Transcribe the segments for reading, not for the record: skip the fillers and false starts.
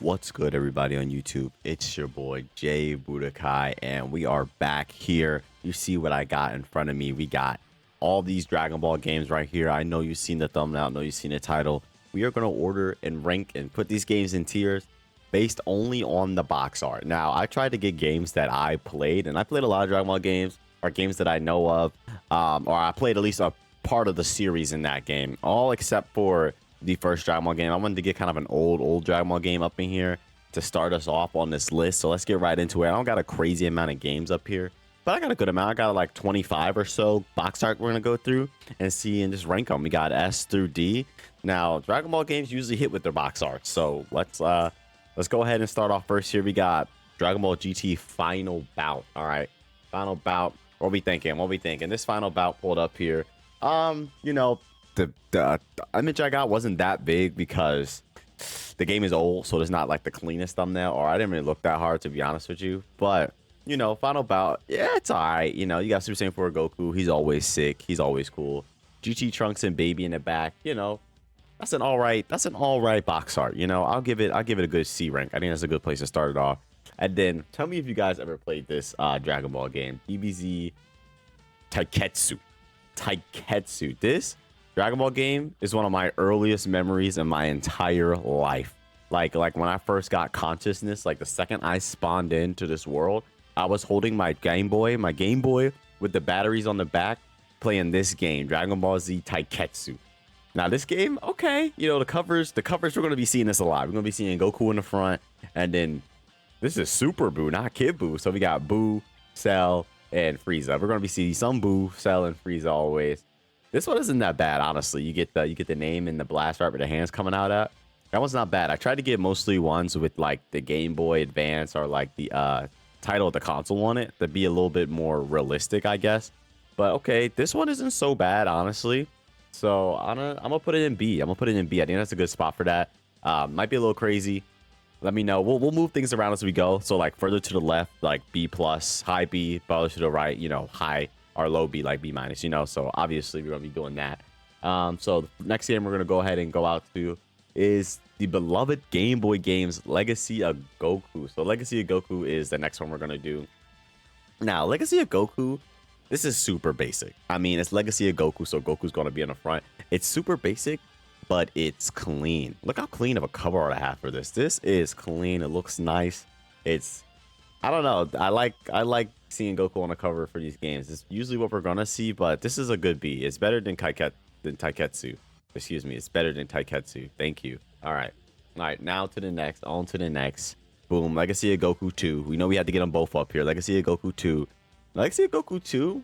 What's good, everybody on YouTube? It's your boy Jay Budokai, and we are back here. You see what I got in front of me. We got all these Dragon Ball games right here. I know you've seen the thumbnail, I know you've seen the title. We are going to order and rank and put these games in tiers based only on the box art. Now, I tried to get games that I played, and I played a lot of Dragon Ball games, or games that I know of, or I played at least a part of the series in that game, all except for the first Dragon Ball game. I wanted to get kind of an old Dragon Ball game up in here to start us off on this list. So let's get right into it. I don't got a crazy amount of games up here, but I got a good amount. I got like 25 or so box art we're gonna go through and see and just rank them. We got S through D. Now, Dragon Ball games usually hit with their box art, so let's go ahead and start off first. Here we got Dragon Ball GT Final Bout. All right, Final Bout. What we thinking? What we thinking? This Final Bout pulled up here. You know, the image I got wasn't that big because the game is old, so it's not like the cleanest thumbnail, or I didn't really look that hard, to be honest with you. But you know, Final Bout, yeah, it's all right. You know, you got Super Saiyan 4 Goku. He's always sick. He's always cool. GT Trunks and Baby in the back. You know, that's an all right box art. You know, I'll give it a good C rank. I think that's a good place to start it off. And then tell me if you guys ever played this Dragon Ball game, DBZ Taiketsu. This Dragon Ball game is one of my earliest memories in my entire life. Like when I first got consciousness, like the second I spawned into this world, I was holding my Game Boy with the batteries on the back, playing this game, Dragon Ball Z Taiketsu. Now this game, okay, you know, the covers, we're going to be seeing this a lot. We're going to be seeing Goku in the front, and then this is Super Buu, not Kid Buu. So we got Buu, Cell, and Frieza. We're going to be seeing some Buu, Cell, and Frieza always. This one isn't that bad, honestly. You get the name and the blast right where the hands coming out at. That one's not bad. I tried to get mostly ones with like the Game Boy Advance or like the title of the console on it to be a little bit more realistic, I guess. But okay, this one isn't so bad, honestly. So I'm gonna put it in B. I think that's a good spot for that. Might be a little crazy. Let me know. We'll move things around as we go. So like further to the left, like B plus, high B, further to the right, you know, high or low B, like B minus, you know. So obviously we're gonna be doing that. So the next game we're gonna go ahead and go out to is the beloved Game Boy games Legacy of Goku. So Legacy of Goku is the next one we're gonna do. Now, Legacy of Goku, this is super basic. I mean, it's Legacy of Goku, so Goku's gonna be in the front. It's super basic, but it's clean. Look how clean of a cover art I have for this. This is clean. It looks nice. It's, I don't know. I like seeing Goku on the cover for these games. It's usually what we're gonna see, but this is a good B. It's better than Taiketsu. Excuse me. It's better than Taiketsu. Thank you. All right. Now to the next. On to the next. Boom. Legacy of Goku 2. We know we had to get them both up here. Legacy of Goku 2. Legacy of Goku 2.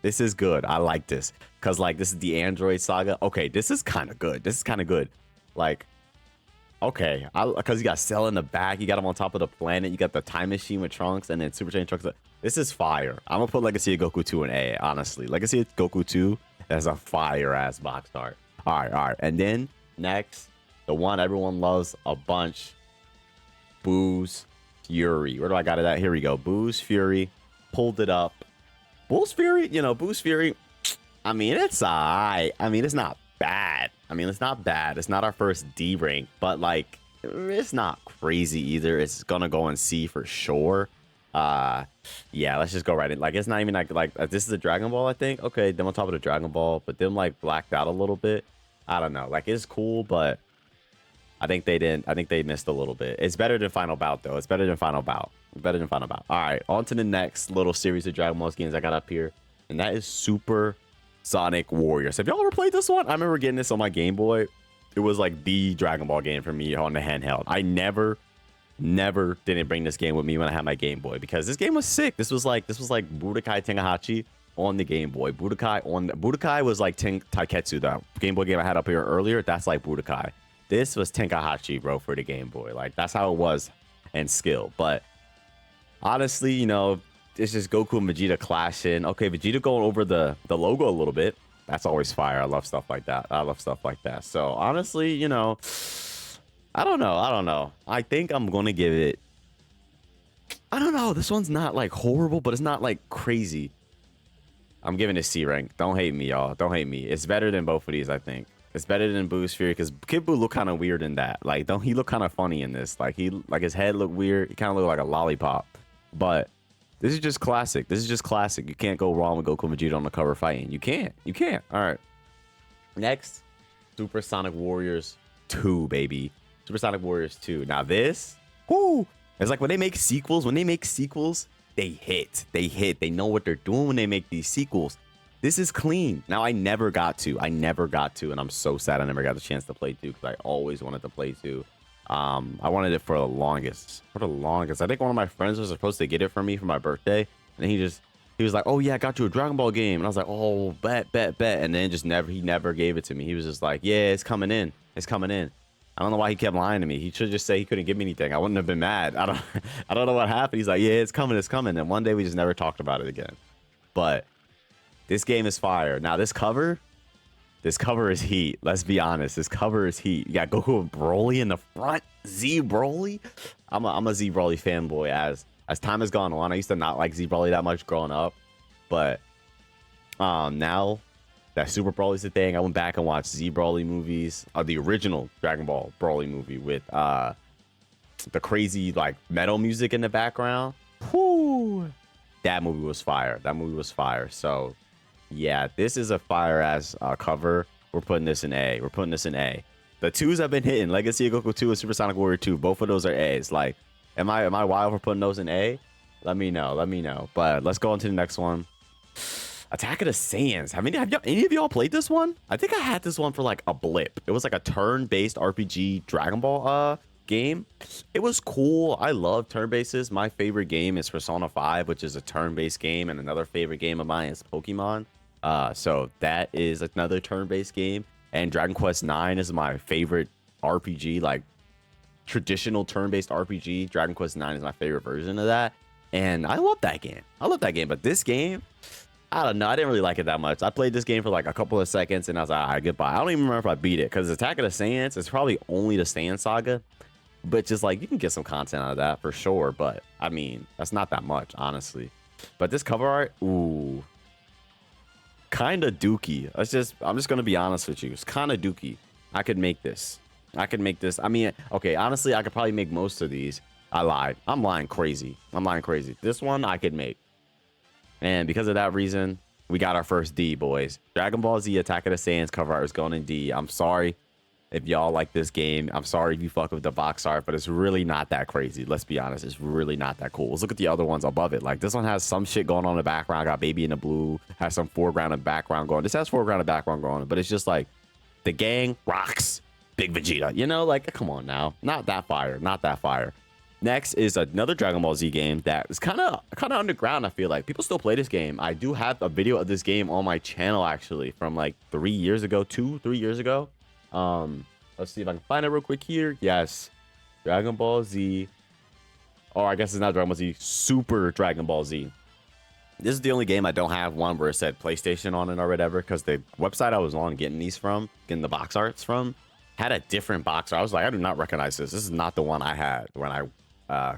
This is good. I like this because like this is the Android saga. Okay, this is kind of good. Like, okay, because you got Cell in the back, you got him on top of the planet, you got the time machine with Trunks, and then Super Saiyan Trunks. This is fire. I'm gonna put Legacy of Goku 2 in A. Honestly, Legacy of Goku 2 is a fire ass box art. All right. And then next, the one everyone loves a bunch, Buu's Fury. Where do I got it at? Here we go. Buu's Fury. Pulled it up. Buu's Fury, you know, Buu's Fury, I mean, it's alright. I mean, it's not bad. It's not our first D rank, but like, it's not crazy either. It's gonna go in C for sure. Yeah, let's just go right in. Like, it's not even like this is a Dragon Ball, I think. Okay, them on top of the Dragon Ball, but them like blacked out a little bit. I don't know. Like, it's cool, but I think they missed a little bit. It's better than Final Bout, though. It's better than Final Bout. All right, on to the next little series of Dragon Ball games I got up here, and that is Super Sonic Warriors. Have y'all ever played this one? I remember getting this on my Game Boy. It was like the Dragon Ball game for me on the handheld. I never didn't bring this game with me when I had my Game Boy because this game was sick. This was like Budokai Tenkaichi on the Game Boy. Budokai was like Taiketsu, the Game Boy game I had up here earlier. That's like Budokai. This was Tenkaichi, bro, for the Game Boy. Like, that's how it was and skill. But honestly, you know, it's just Goku and Vegeta clashing. Okay, Vegeta going over the logo a little bit. That's always fire. I love stuff like that. So honestly, you know, I don't know. I think I'm going to give it, I don't know. This one's not like horrible, but it's not like crazy. I'm giving it C rank. Don't hate me, y'all. Don't hate me. It's better than both of these, I think. It's better than Boo's Fury because Kid Buu look kind of weird in that. Like, don't he look kind of funny in this? Like his head look weird. He kind of look like a lollipop. But this is just classic. This is just classic. You can't go wrong with Goku and Vegeta on the cover fighting. You can't. You can't. All right. Next, Super Sonic Warriors 2, baby. Super Sonic Warriors 2. Now this, whoo, it's like when they make sequels. They hit. They know what they're doing when they make these sequels. This is clean. Now, I never got to, and I'm so sad I never got the chance to play 2 because I always wanted to play 2. I wanted it for the longest. I think one of my friends was supposed to get it for me for my birthday, and he was like, "Oh yeah, I got you a Dragon Ball game," and I was like, "Oh, bet," and then he never gave it to me. He was just like, "Yeah, it's coming in. I don't know why he kept lying to me. He should just say he couldn't give me anything. I wouldn't have been mad. I don't know what happened. He's like, "Yeah, it's coming. And one day we just never talked about it again. But this game is fire. Now this cover is heat. Let's be honest. This cover is heat. You got Goku and Broly in the front. Z Broly. I'm a Z Broly fanboy as time has gone on. I used to not like Z Broly that much growing up, but now that Super Broly's the thing, I went back and watched Z Broly movies, the original Dragon Ball Broly movie with the crazy like metal music in the background. Whoo! That movie was fire. So yeah, this is a fire ass cover. We're putting this in A. The 2s have been hitting. Legacy of Goku 2 and Super Sonic Warrior 2. Both of those are A's. Like, am I wild for putting those in A? Let me know. But let's go on to the next one. Attack of the Saiyans. Have any of y'all played this one? I think I had this one for like a blip. It was like a turn-based RPG Dragon Ball game. It was cool. I love turn-bases. My favorite game is Persona 5, which is a turn-based game, and another favorite game of mine is Pokemon. So that is another turn-based game. And Dragon Quest 9 is my favorite RPG, like traditional turn-based RPG. Dragon Quest 9 is my favorite version of that. And I love that game. But this game, I don't know. I didn't really like it that much. I played this game for like a couple of seconds and I was like, all right, goodbye. I don't even remember if I beat it because Attack of the Saiyans is probably only the Saiyan Saga. But just like, you can get some content out of that for sure. But I mean, that's not that much, honestly. But this cover art, ooh, kind of dookie. I'm just going to be honest with you. It's kind of dookie. I could make this. I mean, okay, honestly, I could probably make most of these. I lied. I'm lying crazy. This one I could make. And because of that reason, we got our first D, boys. Dragon Ball Z Attack of the Saiyans cover art is going in D. I'm sorry if y'all like this game. I'm sorry if you fuck with the box art, but it's really not that crazy. Let's be honest. It's really not that cool. Let's look at the other ones above it. Like, this one has some shit going on in the background. Got Baby in the Blue. Has some foreground and background going. This has foreground and background going, but it's just like the gang rocks Big Vegeta. You know, like, come on now. Not that fire. Next is another Dragon Ball Z game that is kind of underground. I feel like people still play this game. I do have a video of this game on my channel actually from like 3 years ago. Let's see if I can find it real quick here. Yes, Dragon Ball Z. Oh, I guess it's not Dragon Ball Z. Super Dragon Ball Z. This is the only game I don't have one where it said PlayStation on it or whatever, because the website I was on getting the box arts from, had a different box art. I was like, I do not recognize this. This is not the one I had when I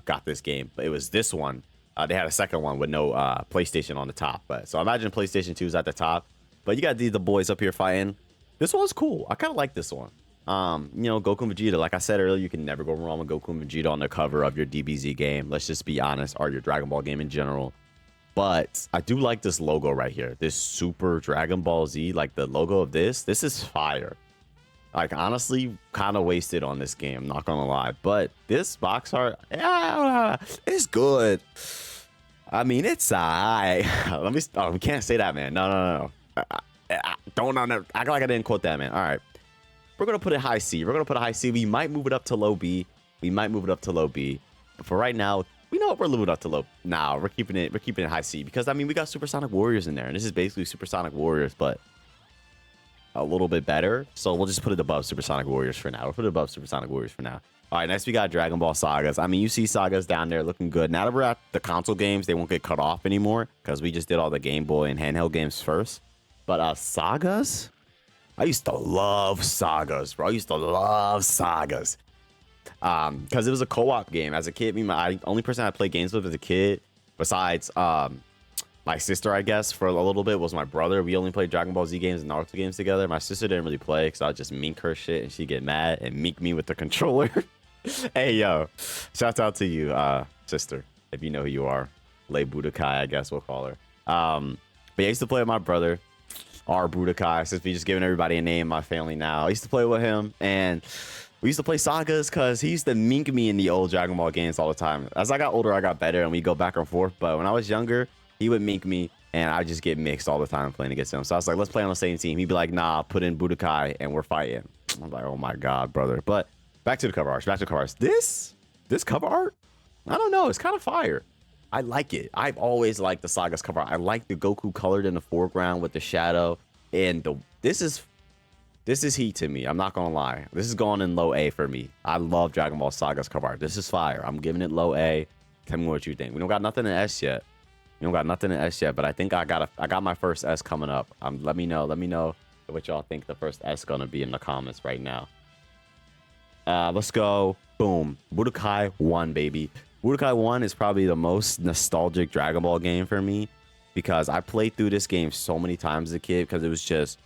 got this game, but it was this one. They had a second one with no PlayStation on the top, but so imagine PlayStation 2 is at the top, but you got the boys up here fighting. This one's cool. I kind of like this one. You know, Goku and Vegeta, like I said earlier, you can never go wrong with Goku and Vegeta on the cover of your DBZ game. Let's just be honest, or your Dragon Ball game in general. But I do like this logo right here, this Super Dragon Ball Z. Like, the logo of this is fire. Like, honestly, kind of wasted on this game, I'm not gonna lie. But this box art, yeah, it's good. I mean, it's alright. We can't say that, man. No. Don't act like I didn't quote that, man. All right, we're gonna put it high C. We might move it up to low B. But for right now, we know we're moving up to low. Now we're keeping it high C because I mean, we got Super Sonic Warriors in there, and this is basically Super Sonic Warriors, but a little bit better. So we'll just put it above Super Sonic Warriors for now. All right, next we got Dragon Ball Sagas. I mean, you see Sagas down there looking good. Now that we're at the console games, they won't get cut off anymore because we just did all the Game Boy and handheld games first. But Sagas, I used to love Sagas, bro. Because it was a co-op game. As a kid, the only person I played games with as a kid, besides my sister, I guess, for a little bit was my brother. We only played Dragon Ball Z games and Naruto games together. My sister didn't really play because I would just mink her shit and she'd get mad and mink me with the controller. Hey, yo, shouts out to you, sister, if you know who you are. Lei Budokai, I guess we'll call her. But yeah, I used to play with my brother, our Budokai, since we just giving everybody a name in my family now. I used to play with him, and we used to play sagas because he used to mink me in the old Dragon Ball games all the time. As I got older, I got better, and we go back and forth. But when I was younger, he would mink me, and I just get mixed all the time playing against him. So I was like, let's play on the same team. He'd be like, nah, put in Budokai, and we're fighting. I'm like, oh my god, brother. But back to the cover art. Back to the cover art. This cover art, I don't know. It's kind of fire. I like it. I've always liked the Saga's cover art. I like the Goku colored in the foreground with the shadow, and this is heat to me. I'm not gonna lie. This is going in low A for me. I love Dragon Ball Saga's cover art. This is fire. I'm giving it low A. Tell me what you think. We don't got nothing in S yet. But I think I got my first S coming up. Let me know what y'all think the first S gonna be in the comments right now. Let's go. Boom. Budokai 1, baby. Budokai 1 is probably the most nostalgic Dragon Ball game for me because I played through this game so many times as a kid because it was just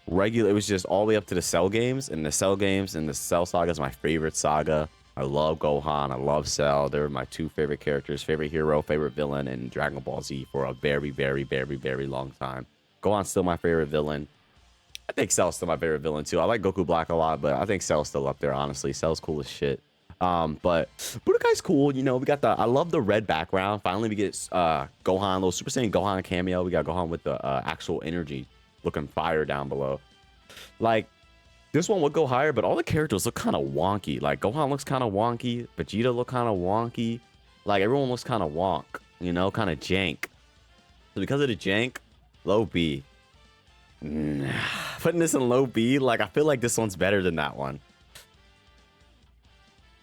regular. It was just all the way up to the Cell games, and the Cell Saga is my favorite saga. I love Gohan. I love Cell. They're my two favorite characters, favorite hero, favorite villain in Dragon Ball Z for a very, very, very, very long time. Gohan's still my favorite villain. I think Cell's still my favorite villain too. I like Goku Black a lot, but I think Cell's still up there, honestly. Cell's cool as shit. But Budokai's cool. You know, we got I love the red background. Finally, we get Gohan, little Super Saiyan Gohan cameo. We got Gohan with the actual energy looking fire down below. Like, this one would go higher, but all the characters look kind of wonky. Like, Gohan looks kind of wonky. Vegeta look kind of wonky. Like, everyone looks kind of wonk, you know, kind of jank. So because of the jank, low B. Putting this in low B, like, I feel like this one's better than that one.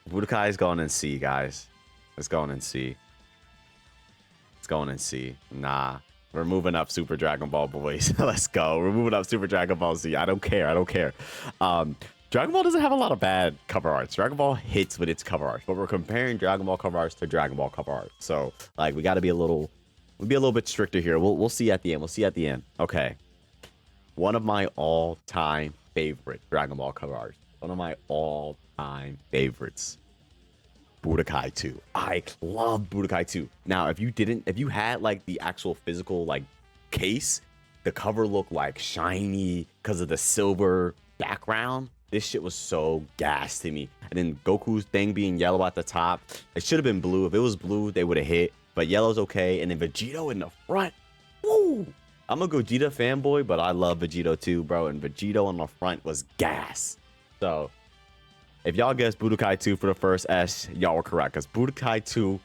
Budokai is going in C, guys. It's going in C. It's going in C. Nah. We're moving up Super Dragon Ball, boys. Let's go. We're moving up Super Dragon Ball Z. I don't care. Dragon Ball doesn't have a lot of bad cover arts. Dragon Ball hits with its cover arts, but we're comparing Dragon Ball cover arts to Dragon Ball cover art. So, like, we got to be a little bit stricter here. We'll see at the end. Okay. One of my all-time favorite Dragon Ball cover arts. One of my all-time favorites. Budokai 2. I love Budokai 2. Now, if you had like the actual physical like case, the cover looked like shiny because of the silver background. This shit was so gas to me. And then Goku's thing being yellow at the top. It should have been blue. If it was blue, they would have hit. But yellow's okay. And then Vegito in the front. Woo! I'm a Gogeta fanboy, but I love Vegito too, bro. And Vegito on the front was gas. So, if y'all guessed Budokai 2 for the first S, y'all were correct. Because Budokai 2,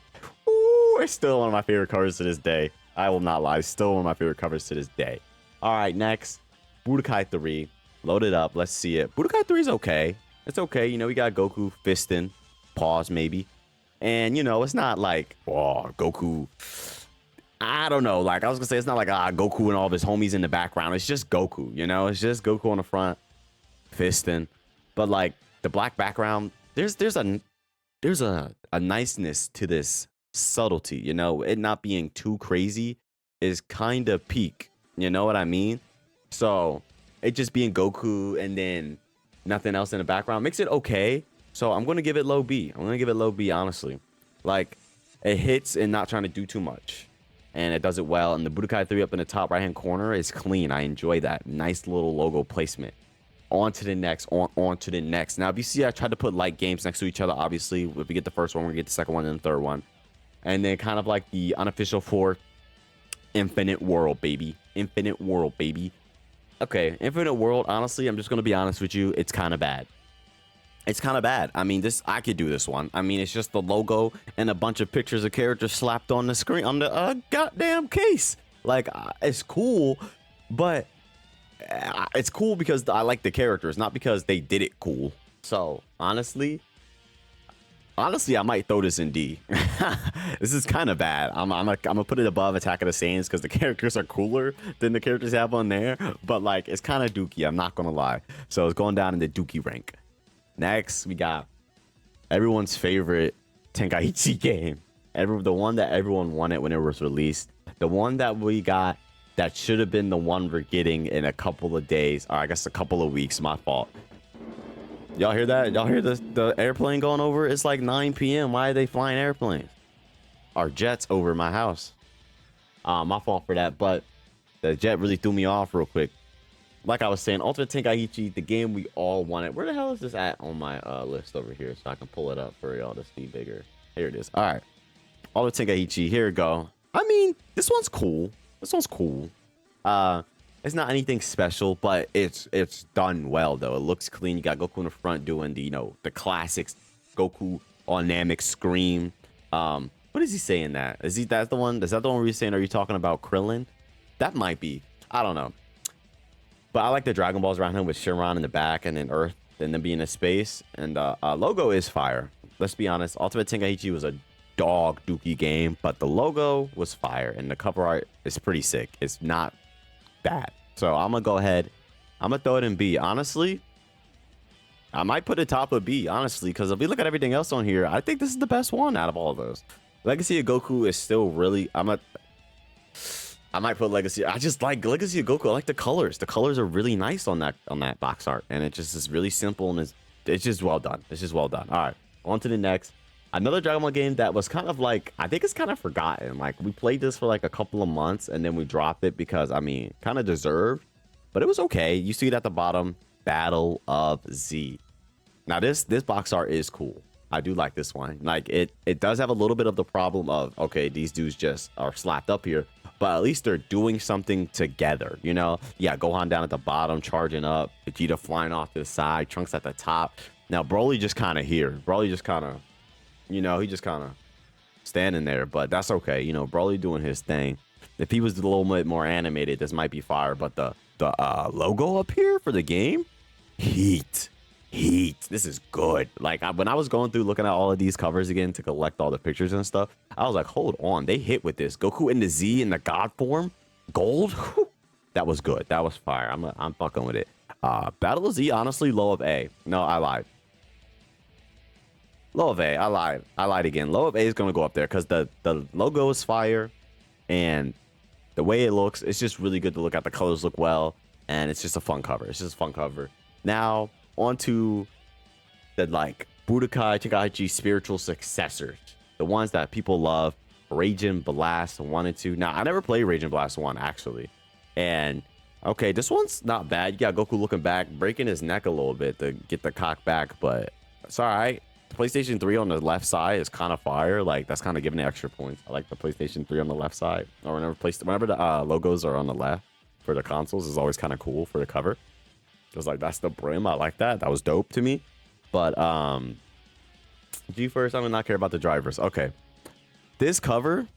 ooh, it's still one of my favorite covers to this day. I will not lie. It's still one of my favorite covers to this day. All right, next. Budokai 3. Load it up. Let's see it. Budokai 3 is okay. It's okay. You know, we got Goku fisting. Pause, maybe. And, you know, it's not like, oh, Goku. I don't know. Like, I was going to say, it's not like, Goku and all of his homies in the background. It's just Goku, you know? It's just Goku on the front, fisting. But, like, the black background, there's a niceness to this subtlety, you know? It not being too crazy is kind of peak. You know what I mean? So, it just being Goku and then nothing else in the background makes it okay. So, I'm going to give it low B. Honestly. Like, it hits and not trying to do too much. And it does it well. And the Budokai 3 up in the top right-hand corner is clean. I enjoy that. Nice little logo placement. On to the next. On to the next. Now, if you see, I tried to put like games next to each other. Obviously, if we get the first one, we're going to get the second one and the third one. And then kind of like the unofficial for Infinite World, baby. Okay, Infinite World, honestly, I'm just going to be honest with you. It's kind of bad. I mean, I could do this one. I mean, it's just the logo and a bunch of pictures of characters slapped on the screen on the goddamn case. Like, it's cool, but it's cool because I like the characters, not because they did it cool. So, honestly, I might throw this in D. This is kind of bad. I'm gonna put it above Attack of the Saiyans because the characters are cooler than the characters have on there. But, like, it's kind of dookie. I'm not going to lie. So, it's going down in the dookie rank. Next, we got everyone's favorite Tenkaichi game. The one that everyone wanted when it was released. The one that we got that should have been the one we're getting in a couple of days, or I guess a couple of weeks. My fault. Y'all hear that? Y'all hear the airplane going over? It's like 9 p.m. Why are they flying airplanes? Or jets over my house? My fault for that, but the jet really threw me off real quick. Like I was saying, Ultimate Tenkaichi, the game we all wanted. Where the hell is this at on my list over here so I can pull it up for y'all to see bigger? Here it is. All right. Ultimate Tenkaichi, here we go. I mean, this one's cool. This one's cool. It's not anything special, but it's done well though. It looks clean. You got Goku in the front doing the the classics. Goku on Namek scream. What is he saying that? That's the one? Is that the one where you're saying? Are you talking about Krillin? That might be. I don't know. But I like the Dragon Balls around him with Shenron in the back and then Earth and then being in space. And logo is fire. Let's be honest. Ultimate Tenkaichi was a dog dookie game, but the logo was fire and the cover art is pretty sick. It's not bad. So I'm gonna go ahead. I'm gonna throw it in B. Honestly, I might put it top of B, honestly, because if we look at everything else on here, I think this is the best one out of all of those. Legacy of Goku is still really. I might put Legacy. I just like Legacy of Goku. I like the colors. The colors are really nice on that box art, and it just is really simple and it's just well done. It's just well done. All right, on to the next. Another Dragon Ball game that was kind of like, I think it's kind of forgotten. Like we played this for like a couple of months and then we dropped it because I mean, kind of deserved, but it was okay. You see it at the bottom, Battle of Z. Now this box art is cool. I do like this one. Like it does have a little bit of the problem of, okay, these dudes just are slapped up here, but at least they're doing something together, you know? Yeah, Gohan down at the bottom, charging up, Vegeta flying off to the side, Trunks at the top. Now Broly just kind of here. Broly just kind of, you know, he just kind of standing there, but that's okay. You know, Broly doing his thing. If he was a little bit more animated, this might be fire, but the logo up here for the game, heat. This is good. Like when I was going through looking at all of these covers again to collect all the pictures and stuff, I was like, hold on, they hit with this. Goku in the Z in the God form, gold. Whew, that was good. That was fire. I'm fucking with it. Battle of Z, honestly, low of A. No, I lied. Low of A. I lied again. Low of A is gonna go up there because the logo is fire, and the way it looks, it's just really good to look at. The colors look well, and it's just a fun cover. It's just a fun cover. Now onto the like Budokai Tenkaichi spiritual successors, the ones that people love. Raging Blast 1 and 2. Now I never played Raging Blast 1 actually, and okay, this one's not bad. You got Goku looking back, breaking his neck a little bit to get the cock back, but it's all right. PlayStation 3 on the left side is kind of fire. Like that's kind of giving it extra points. I like the PlayStation 3 on the left side, or whenever the logos are on the left for the consoles is always kind of cool for the cover. It was like that's the brim. I like that. That was dope to me. But G first, I would not care about the drivers. Okay, this cover,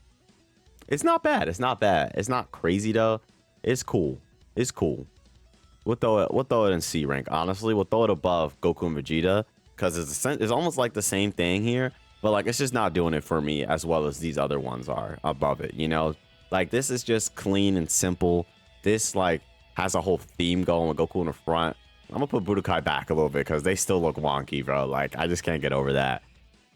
it's not bad. It's not bad. It's not crazy though. It's cool. It's cool. We'll throw it in C rank. Honestly, we'll throw it above Goku and Vegeta. Because it's almost like the same thing here, but like it's just not doing it for me as well as these other ones are above it, you know? Like this is just clean and simple. This like has a whole theme going with Goku in the front. I'm gonna put Budokai back a little bit because they still look wonky, bro. Like I just can't get over that.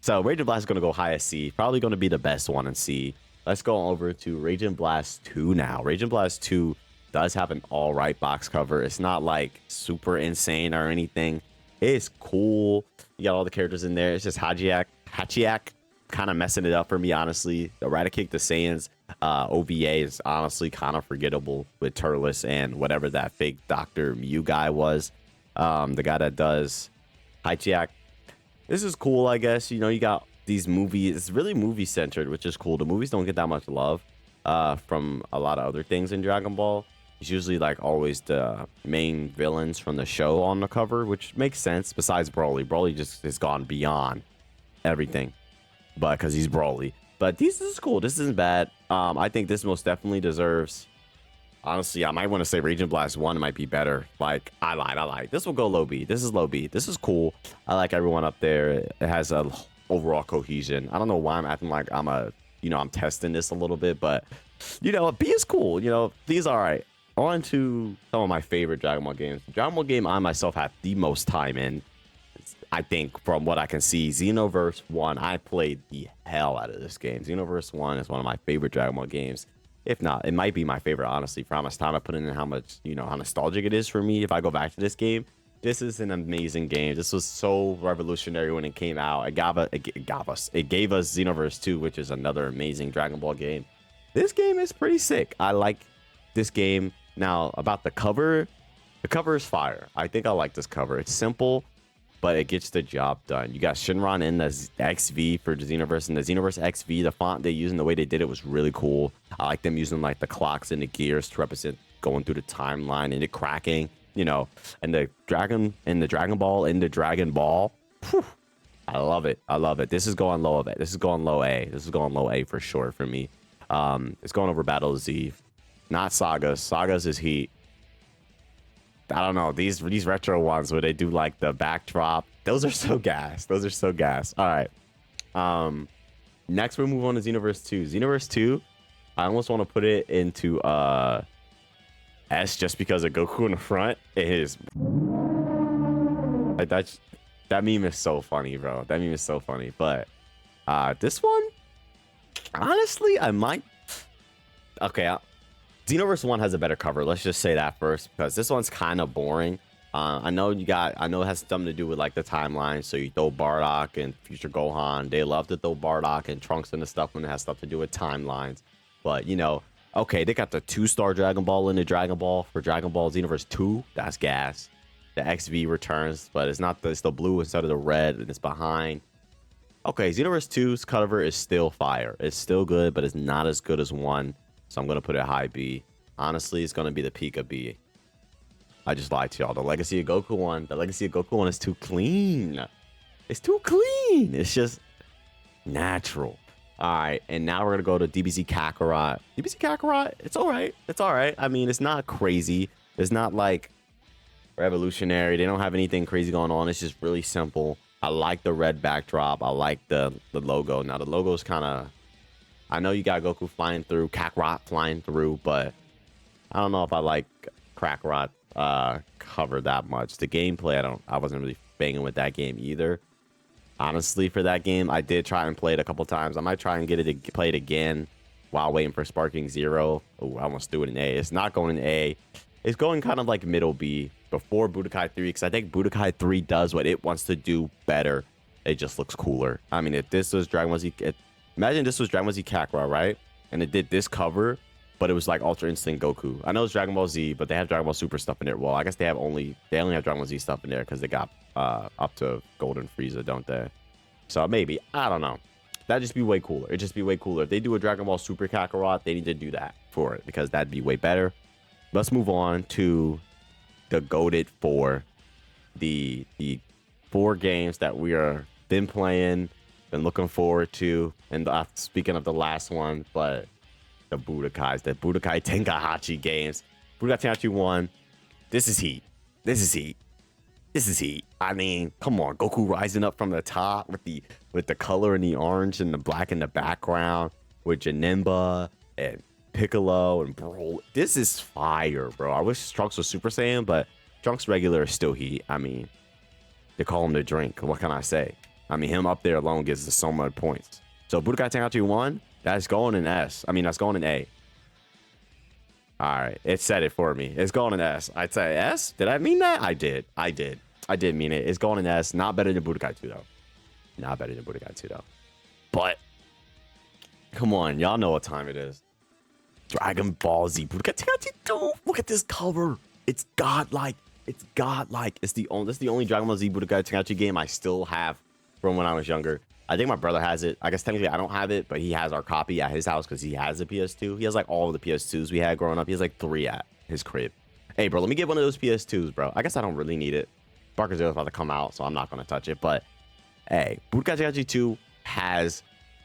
So Raging Blast is gonna go high as C, probably gonna be the best one in C. Let's go over to Raging Blast 2 now. Raging Blast 2 does have an all right box cover. It's not like super insane or anything. It's cool. You got all the characters in there. It's just Hachiak kind of messing it up for me, honestly. Eradicate the Saiyans OVA is honestly kind of forgettable with Turles and whatever that fake Dr. Mew guy was. The guy that does Hachiak. This is cool, I guess. You know, you got these movies. It's really movie centered, which is cool. The movies don't get that much love from a lot of other things in Dragon Ball. It's usually like always the main villains from the show on the cover, which makes sense. Besides Broly, Broly just has gone beyond everything, but because he's Broly. But this is cool. This isn't bad. I think this most definitely deserves. Honestly, I might want to say Raging Blast 1 might be better. Like I lied. This will go low B. This is low B. This is cool. I like everyone up there. It has a overall cohesion. I don't know why I'm acting like I'm testing this a little bit, but you know, B is cool. You know, B is all right. On to some of my favorite Dragon Ball games. The Dragon Ball game I myself have the most time in, I think, from what I can see, Xenoverse 1. I played the hell out of this game. Xenoverse 1 is one of my favorite Dragon Ball games. If not, it might be my favorite, honestly, for how much time I put in and how much, how nostalgic it is for me. If I go back to this game, this is an amazing game. This was so revolutionary when it came out. It gave us Xenoverse 2, which is another amazing Dragon Ball game. This game is pretty sick. I like this game. Now, about the cover is fire. I think I like this cover. It's simple, but it gets the job done. You got Shinron in the XV for the Xenoverse, and the Xenoverse XV, the font they used and the way they did it was really cool. I like them using like the clocks and the gears to represent going through the timeline and it cracking, and the Dragon Ball and the Dragon Ball. Whew, I love it. I love it. This is going low of it. This is going low A. This is going low A for sure for me. It's going over Battle Z, not Sagas. Sagas is heat. I don't know, these retro ones where they do like the backdrop, those are so gas. Those are so gas. All right. Next we'll move on to Xenoverse 2. Xenoverse 2, I almost want to put it into S just because of Goku in the front. It is like that meme is so funny, bro. That meme is so funny. But this one, honestly, I might. Okay, Xenoverse 1 has a better cover. Let's just say that first, because this one's kind of boring. I know it has something to do with like the timeline. So you throw Bardock and Future Gohan. They love to throw Bardock and Trunks into stuff when it has stuff to do with timelines. But okay, they got the 2-star Dragon Ball in the Dragon Ball for Dragon Ball Xenoverse 2. That's gas. The XV returns, but it's the blue instead of the red, and it's behind. Okay, Xenoverse 2's cover is still fire. It's still good, but it's not as good as 1. So I'm going to put it high B. Honestly, it's going to be the peak of B. I just lied to y'all. The Legacy of Goku one is too clean. It's too clean. It's just natural. All right, and now we're going to go to DBZ Kakarot. DBZ Kakarot, it's all right. It's all right. I mean, it's not crazy. It's not like revolutionary. They don't have anything crazy going on. It's just really simple. I like the red backdrop. I like the logo. Now, the logo is kind of... I know you got Goku flying through, Kakarot flying through, but I don't know if I like Kakarot cover that much. The gameplay, I wasn't really banging with that game either. Honestly, for that game, I did try and play it a couple times. I might try and play it again while waiting for Sparking Zero. Oh, I almost threw it in A. It's not going in A. It's going kind of like middle B before Budokai 3, because I think Budokai 3 does what it wants to do better. It just looks cooler. I mean, if this was Dragon Ball Z... Imagine this was Dragon Ball Z Kakarot, right? And it did this cover, but it was like Ultra Instinct Goku. I know it's Dragon Ball Z, but they have Dragon Ball Super stuff in there. Well, I guess they only have Dragon Ball Z stuff in there because they got up to Golden Frieza, don't they? So maybe, I don't know. That'd just be way cooler. It'd just be way cooler. If they do a Dragon Ball Super Kakarot, they need to do that for it because that'd be way better. Let's move on to the GOATed 4. The 4 games that we are been playing, been looking forward to, and speaking of the last one, but the Budokai Tenkaichi games. Budokai Tenkaichi 1, this is heat. I mean, come on, Goku rising up from the top with the color and the orange and the black in the background with Janemba and Piccolo and bro, this is fire, bro. I wish Trunks was Super Saiyan, but Trunks regular is still heat. I mean, they call him the drink. What can I say? I mean, him up there alone gives us so much points. So Budokai Tenkaichi 1, that's going in S. I mean, that's going in A. All right, it said it for me. It's going in S. I'd say S. Did I mean that? I did mean it. It's going in S. Not better than Budokai 2 though. But come on, y'all know what time it is. Dragon Ball Z Budokai Tenkaichi 2. Look at this cover. It's godlike. It's the only Dragon Ball Z Budokai Tenkaichi game I still have from when I was younger. I think my brother has it. I guess technically I don't have it, but he has our copy at his house because he has a PS2. He has like all of the PS2s we had growing up. He has like 3 at his crib. Hey, bro, let me get one of those PS2s, bro. I guess I don't really need it. Barker Zero is about to come out, so I'm not going to touch it. But hey, Budokai Tenkaichi 2 has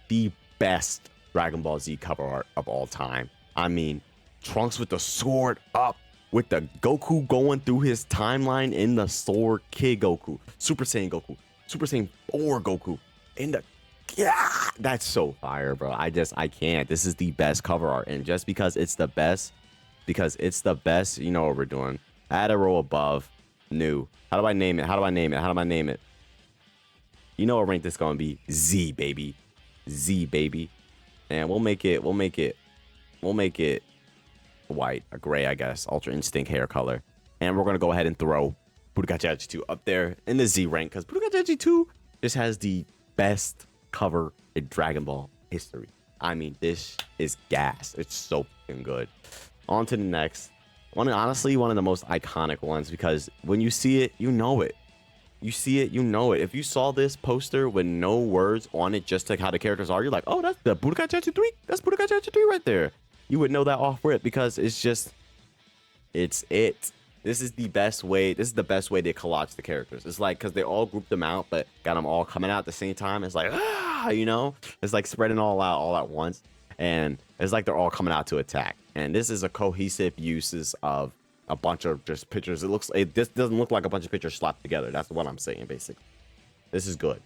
the best Dragon Ball Z cover art of all time. I mean, Trunks with the sword up, with the Goku going through his timeline in the sword, Kid Goku, Super Saiyan Goku, Super Saiyan 4 Goku, in the... Yeah, that's so fire, bro. I can't. This is the best cover art. And just because it's the best, you know what we're doing. Add a row above, new. How do I name it? You know what rank this is going to be. Z, baby. And we'll make it We'll make it white, a gray, I guess, Ultra Instinct hair color. And we're going to go ahead and throw Budokai 2 up there in the Z rank because Budokai 2 just has the best cover in Dragon Ball history. I mean, this is gas. It's so fucking good. On to the next one. Honestly, one of the most iconic ones because when you see it, you know it. You see it, you know it. If you saw this poster with no words on it, just like how the characters are, you're like, oh, that's the Budokai 3. That's Budokai 3 right there. You would know that off rip because it's just, it's it. This is the best way. This is the best way they collage the characters. It's like because they all grouped them out, but got them all coming out at the same time. It's like you know, it's like spreading all out all at once, and it's like they're all coming out to attack. And this is a cohesive uses of a bunch of just pictures. This doesn't look like a bunch of pictures slapped together. That's what I'm saying, basically. This is good.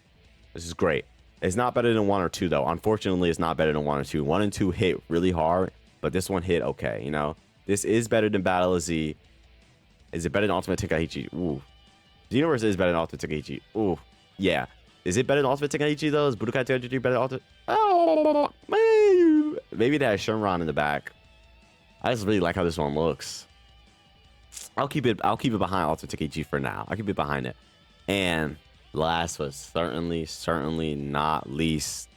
This is great. It's not better than 1 or 2 though. Unfortunately, it's not better than 1 or 2. 1 and 2 hit really hard, but this one hit okay. You know, this is better than Battle of Z. Is it better than Ultimate Tenkaichi? Ooh. The universe is better than Ultimate Tenkaichi. Ooh. Yeah. Is it better than Ultimate Tenkaichi though? Is Budokai Tenkaichi better than Ultimate? Oh, maybe it has Shenron in the back. I just really like how this one looks. I'll keep it behind Ultimate Tenkaichi for now. I'll keep it behind it. And last but certainly not least,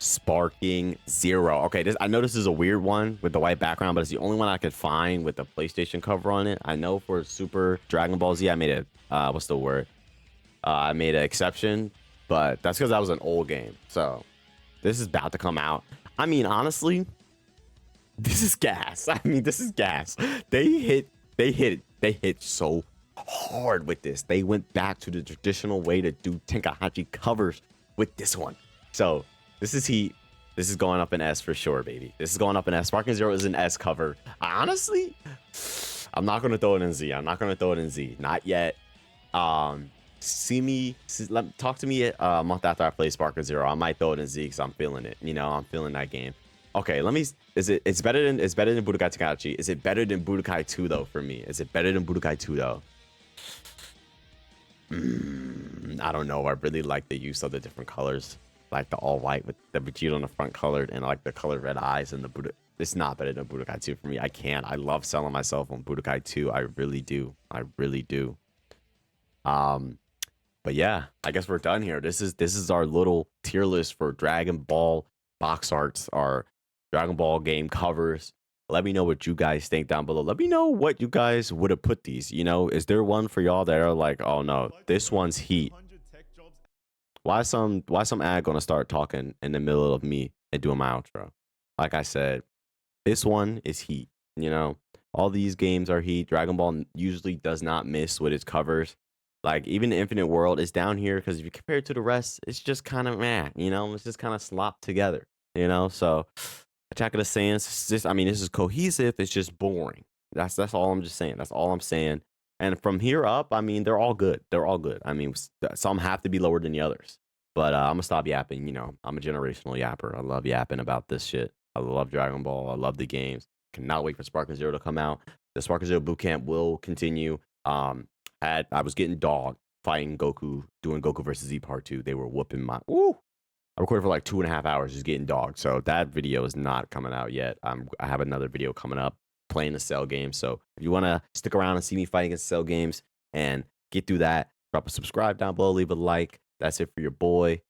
Sparking Zero. Okay, I know this is a weird one with the white background, but it's the only one I could find with the PlayStation cover on it. I know for Super Dragon Ball Z, I made a what's the word? I made an exception, but that's because that was an old game. So this is about to come out. I mean, honestly, this is gas. I mean, this is gas. They hit so hard with this. They went back to the traditional way to do Tenkaichi covers with this one. So this is heat. This is going up in S for sure, baby. This is going up in S. Sparking Zero is an S cover. Honestly, I'm not going to throw it in Z. I'm not going to throw it in Z. Not yet. Talk to me a month after I play Sparking Zero. I might throw it in Z because I'm feeling it. You know, I'm feeling that game. Okay, it's better than Budokai Tenkaichi. Is it better than Budokai 2 though for me? Is it better than Budokai 2 though? I don't know. I really like the use of the different colors. Like the all white with the Vegeta on the front colored, and I like the colored red eyes and the Budokai. It's not better than Budokai 2 for me. I can't. I love selling myself on Budokai 2. I really do. I really do. But yeah, I guess we're done here. This is our little tier list for Dragon Ball box arts, our Dragon Ball game covers. Let me know what you guys think down below. Let me know what you guys would have put these. You know, is there one for y'all that are like, oh no, this one's heat? Why some ad gonna start talking in the middle of me and doing my outro? Like I said, this one is heat. You know, all these games are heat. Dragon Ball usually does not miss with its covers. Like even the Infinite World is down here because if you compare it to the rest, it's just kind of meh. You know, it's just kind of slopped together. You know, so Attack of the Saiyans, it's just, I mean, this is cohesive. It's just boring. That's all I'm just saying. That's all I'm saying. And from here up, I mean, they're all good. They're all good. I mean, some have to be lower than the others. But I'm gonna stop yapping. You know, I'm a generational yapper. I love yapping about this shit. I love Dragon Ball. I love the games. Cannot wait for Sparking Zero to come out. The Sparking Zero boot camp will continue. I was getting dogged fighting Goku, doing Goku versus Z Part 2. They were whooping my. Woo! I recorded for like 2.5 hours just getting dogged. So that video is not coming out yet. I have another video coming up playing the Cell game. So if you want to stick around and see me fight against Cell games and get through that, drop a subscribe down below, leave a like. That's it for your boy.